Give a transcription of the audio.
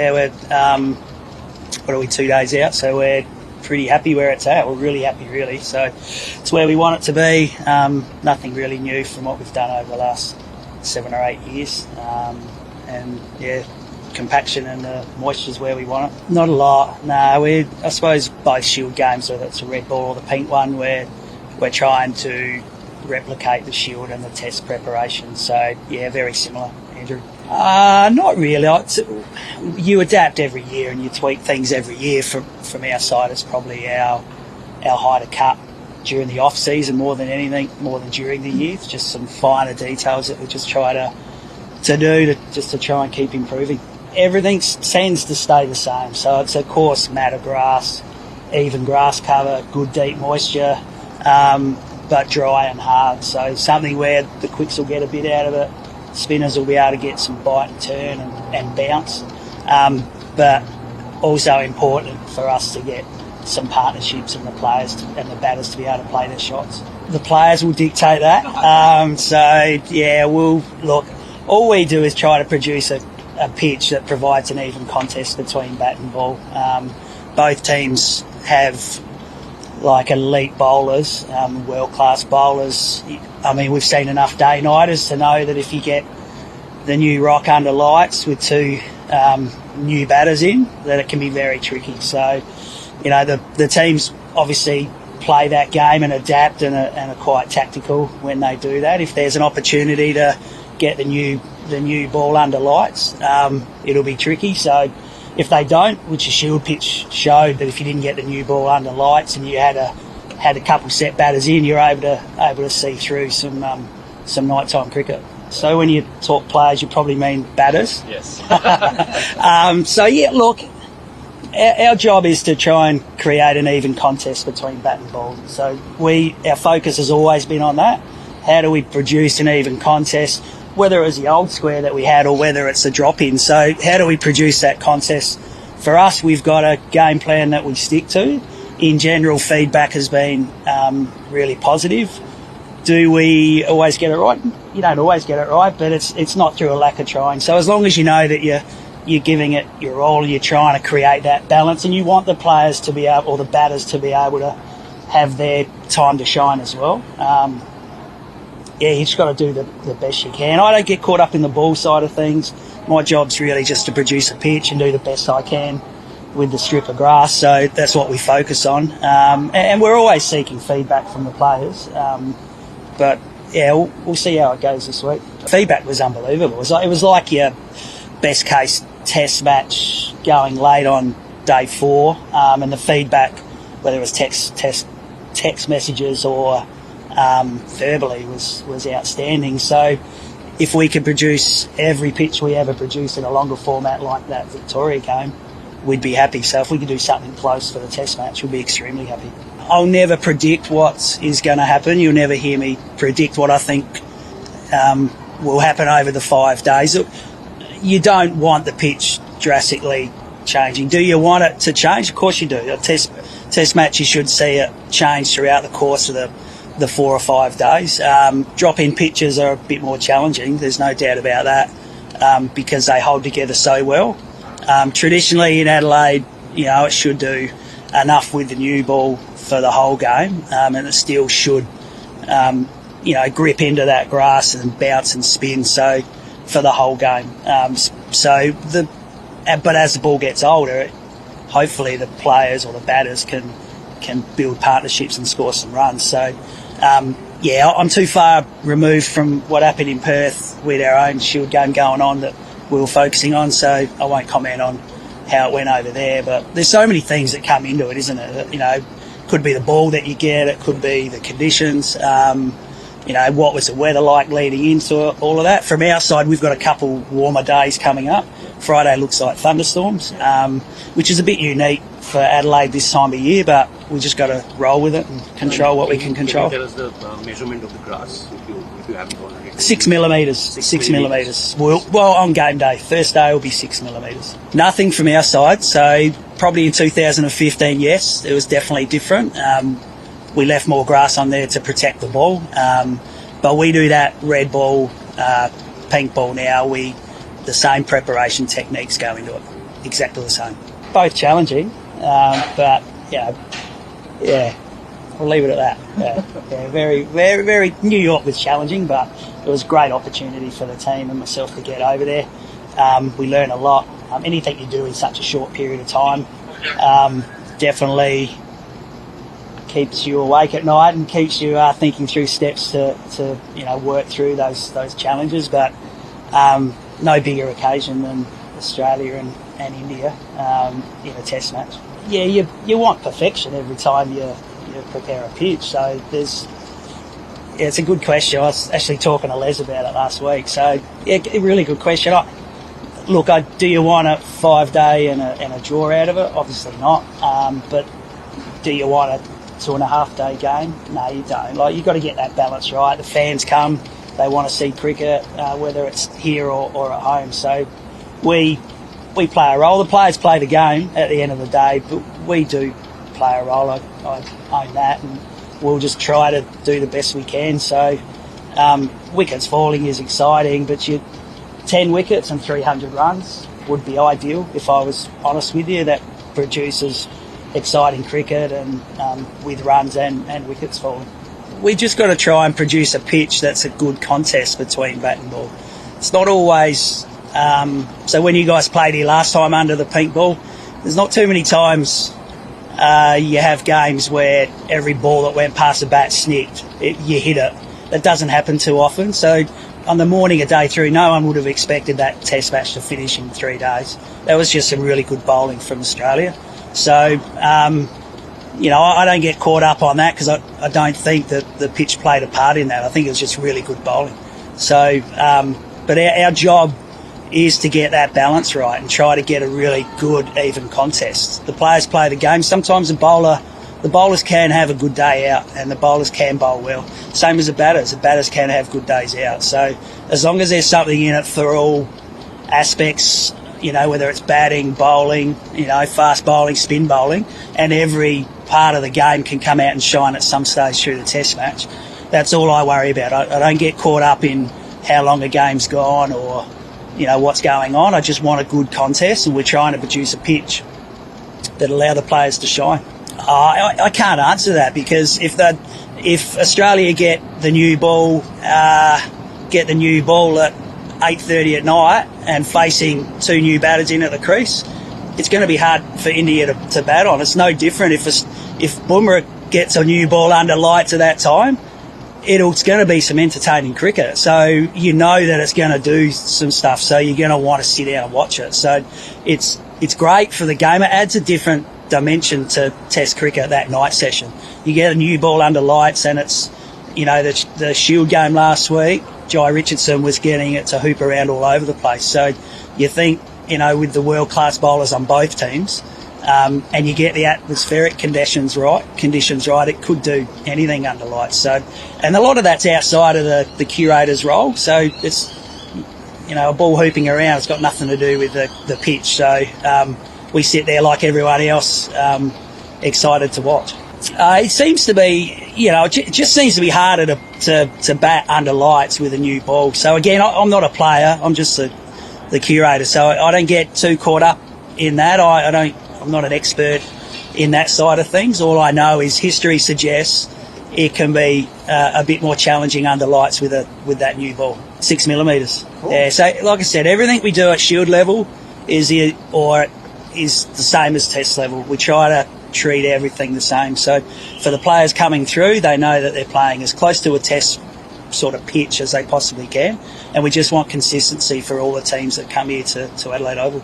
Yeah, we're what are we, 2 days out? So we're pretty happy where it's at. We're really happy, really. So it's where we want it to be. Nothing really new from what we've done over the last 7 or 8 years. And yeah, compaction and the moisture's where we want it. Not a lot. No, I suppose both Shield games, whether it's a red ball or the pink one, we're trying to replicate the Shield and the Test preparation. So yeah, very similar, Andrew. Not really. You adapt every year and you tweak things every year. From our side, it's probably our Hyder Cup during the off season more than anything, more than during the year. It's just some finer details that we just try to do to try and keep improving. Everything tends to stay the same. So it's, of course, matter grass, even grass cover, good deep moisture, but dry and hard. So something where the quicks will get a bit out of it. Spinners will be able to get some bite and turn and bounce. But also important for us to get some partnerships and the players and the batters to be able to play their shots. The players will dictate that. So, yeah, all we do is try to produce a pitch that provides an even contest between bat and ball. Both teams have like elite bowlers, world-class bowlers. I mean, we've seen enough day-nighters to know that if you get the new rock under lights with two new batters in, that it can be very tricky. So, you know, the teams obviously play that game and adapt and are quite tactical when they do that. If there's an opportunity to get the new ball under lights, it'll be tricky. So if they don't, which the Shield pitch showed that if you didn't get the new ball under lights and you had a couple set batters in, you're able to see through some nighttime cricket. So when you talk players, you probably mean batters. Yes. So yeah, look, our job is to try and create an even contest between bat and ball. So our focus has always been on that. How do we produce an even contest? Whether it was the old square that we had or whether it's a drop-in. So how do we produce that contest? For us, we've got a game plan that we stick to. In general, feedback has been really positive. Do we always get it right? You don't always get it right, but it's not through a lack of trying. So as long as you know that you're giving it your all, you're trying to create that balance, and you want the players to be able, or the batters to be able to have their time to shine as well. Yeah, you just got to do the best you can. I don't get caught up in the ball side of things. My job's really just to produce a pitch and do the best I can with the strip of grass. So that's what we focus on. And we're always seeking feedback from the players. But yeah, we'll see how it goes this week. Feedback was unbelievable. It was like your best case test match going late on day 4. And the feedback, whether it was text messages or verbally, was outstanding. So if we could produce every pitch we ever produce in a longer format like that Victoria game, we'd be happy. So if we could do something close for the test match, we'd be extremely happy. I'll never predict what is going to happen. You'll never hear me predict what I think will happen over the 5 days. You don't want the pitch drastically changing. Do you want it to change? Of course you do. A test match, you should see it change throughout the course of the 4 or 5 days. Drop-in pitches are a bit more challenging, there's no doubt about that, because they hold together so well. Traditionally in Adelaide, you know, it should do enough with the new ball for the whole game, and it still should, grip into that grass and bounce and spin, so for the whole game. But as the ball gets older, hopefully the players or the batters can build partnerships and score some runs. So, I'm too far removed from what happened in Perth with our own Shield game going on that we were focusing on, so I won't comment on how it went over there. But there's so many things that come into it, isn't it? You know, could be the ball that you get, it could be the conditions, what was the weather like leading into it, all of that. From our side, we've got a couple warmer days coming up. Friday looks like thunderstorms, which is a bit unique for Adelaide this time of year, but we just got to roll with it and control what we can control. Can you tell us the measurement of the grass, if you haven't already? 6 millimetres. 6 millimetres. Well, on game day. First day will be 6 millimetres. Nothing from our side, so probably in 2015, yes, it was definitely different. We left more grass on there to protect the ball, but we do that red ball, pink ball now. The same preparation techniques go into it. exactly the same. Both challenging, but yeah, we'll leave it at that. Yeah, very, very, very. New York was challenging, but it was a great opportunity for the team and myself to get over there. We learn a lot. Anything you do in such a short period of time definitely keeps you awake at night and keeps you thinking through steps to work through those challenges. But no bigger occasion than Australia and India in a test match. Yeah, you want perfection every time you prepare a pitch. So it's a good question. I was actually talking to Les about it last week. So yeah, a really good question. Do you want a 5-day and a draw out of it? Obviously not. But do you want a 2.5-day game? No, you don't. You've got to get that balance right. The fans come, they want to see cricket, whether it's here or at home. So we play a role. The players play the game at the end of the day, but we do play a role. I own that, and we'll just try to do the best we can. So wickets falling is exciting, but 10 wickets and 300 runs would be ideal, if I was honest with you. That produces exciting cricket and with runs and wickets falling. We just got to try and produce a pitch that's a good contest between bat and ball. It's not always... so when you guys played here last time under the Pinkball, there's not too many times you have games where every ball that went past the bat snicked. You hit it. That doesn't happen too often. So on the morning of day 3, no one would have expected that test match to finish in 3 days. That was just some really good bowling from Australia. So, I don't get caught up on that because I don't think that the pitch played a part in that. I think it was just really good bowling. So, but our job is to get that balance right and try to get a really good, even contest. The players play the game. Sometimes the bowlers can have a good day out and the bowlers can bowl well. Same as the batters. The batters can have good days out. So as long as there's something in it for all aspects, whether it's batting, bowling, fast bowling, spin bowling, and every part of the game can come out and shine at some stage through the test match, that's all I worry about. I don't get caught up in how long a game's gone or, what's going on. I just want a good contest, and we're trying to produce a pitch that allow the players to shine. I can't answer that because if Australia get the new ball at 8:30 at night and facing 2 new batters in at the crease, it's going to be hard for India to bat on. It's no different if Bumrah gets a new ball under lights at that time. It's going to be some entertaining cricket. So that it's going to do some stuff. So you're going to want to sit down and watch it. So it's great for the game. It adds a different dimension to Test cricket, that night session. You get a new ball under lights, and it's the Shield game last week. Jai Richardson was getting it to hoop around all over the place. So you think, with the world-class bowlers on both teams, and you get the atmospheric conditions right, it could do anything under lights. So, and a lot of that's outside of the curator's role. So it's, a ball hooping around. It's got nothing to do with the pitch. So we sit there like everyone else, excited to watch. It seems to be, it just seems to be harder to bat under lights with a new ball. So again, I'm not a player. I'm just the curator. So I don't get too caught up in that. I'm not an expert in that side of things. All I know is history suggests it can be a bit more challenging under lights with that new ball. 6 millimetres. Cool. Yeah. So like I said, everything we do at Shield level is the same as Test level. We try to treat everything the same. So for the players coming through, they know that they're playing as close to a Test sort of pitch as they possibly can, and we just want consistency for all the teams that come here to Adelaide Oval.